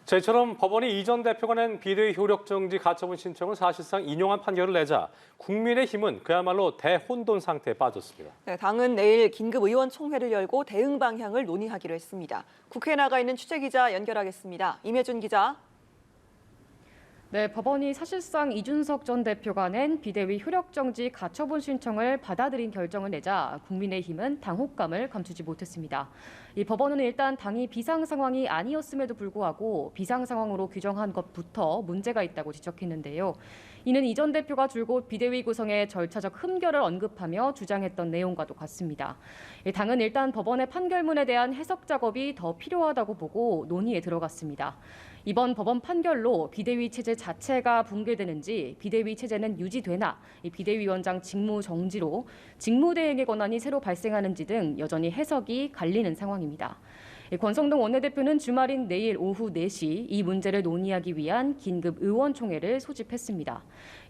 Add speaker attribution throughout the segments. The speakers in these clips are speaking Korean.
Speaker 1: 자, 이처럼 법원이 이 전 대표가 낸 비대위 효력정지 가처분 신청을 사실상 인용한 판결을 내자 국민의힘은 그야말로 대혼돈 상태에 빠졌습니다.
Speaker 2: 네, 당은 내일 긴급 의원총회를 열고 대응 방향을 논의하기로 했습니다. 국회에 나가 있는 취재기자 연결하겠습니다. 임혜준 기자.
Speaker 3: 네, 법원이 사실상 이준석 전 대표가 낸 비대위 효력정지 가처분 신청을 받아들인 결정을 내자 국민의힘은 당혹감을 감추지 못했습니다. 이 법원은 일단 당이 비상 상황이 아니었음에도 불구하고 비상 상황으로 규정한 것부터 문제가 있다고 지적했는데요. 이는 이 전 대표가 줄곧 비대위 구성의 절차적 흠결을 언급하며 주장했던 내용과도 같습니다. 당은 일단 법원의 판결문에 대한 해석 작업이 더 필요하다고 보고 논의에 들어갔습니다. 이번 법원 판결로 비대위 체제 자체가 붕괴되는지 비대위 체제는 유지되나 비대위원장 직무 정지로 직무대행의 권한이 새로 발생하는지 등 여전히 해석이 갈리는 상황입니다. 권성동 원내대표는 주말인 내일 오후 4시 이 문제를 논의하기 위한 긴급 의원총회를 소집했습니다.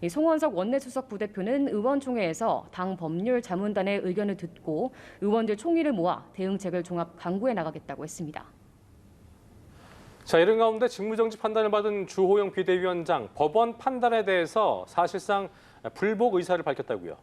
Speaker 3: 송원석 원내수석 부대표는 의원총회에서 당 법률 자문단의 의견을 듣고 의원들 총의를 모아 대응책을 종합 강구해 나가겠다고 했습니다.
Speaker 1: 자, 이런 가운데 직무정지 판단을 받은 주호영 비대위원장, 법원 판단에 대해서 사실상 불복 의사를 밝혔다고요.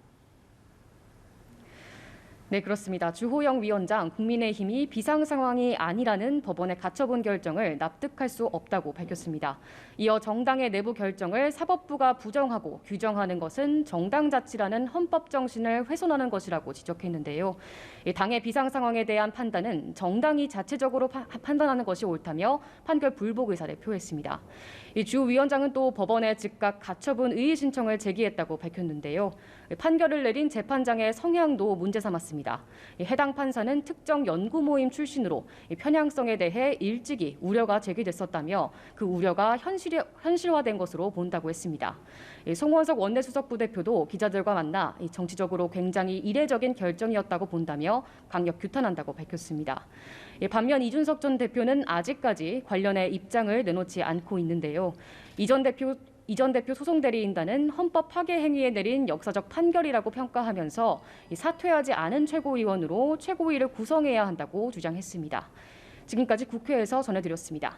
Speaker 3: 네, 그렇습니다. 주호영 위원장, 국민의힘이 비상 상황이 아니라는 법원의 가처분 결정을 납득할 수 없다고 밝혔습니다. 이어 정당의 내부 결정을 사법부가 부정하고 규정하는 것은 정당 자치라는 헌법 정신을 훼손하는 것이라고 지적했는데요. 당의 비상 상황에 대한 판단은 정당이 자체적으로 판단하는 것이 옳다며 판결 불복 의사를 표했습니다. 주 위원장은 또 법원에 즉각 가처분 의의 신청을 제기했다고 밝혔는데요. 판결을 내린 재판장의 성향도 문제 삼았습니다. 해당 판사는 특정 연구 모임 출신으로 편향성에 대해 일찍이 우려가 제기됐었다며 그 우려가 현실화된 것으로 본다고 했습니다. 송원석 원내수석 부대표도 기자들과 만나 정치적으로 굉장히 이례적인 결정이었다고 본다며 강력 규탄한다고 밝혔습니다. 반면 이준석 전 대표는 아직까지 관련해 입장을 내놓지 않고 있는데요. 이 전 대표 소송 대리인단은 헌법 파괴 행위에 내린 역사적 판결이라고 평가하면서 사퇴하지 않은 최고위원으로 최고위를 구성해야 한다고 주장했습니다. 지금까지 국회에서 전해드렸습니다.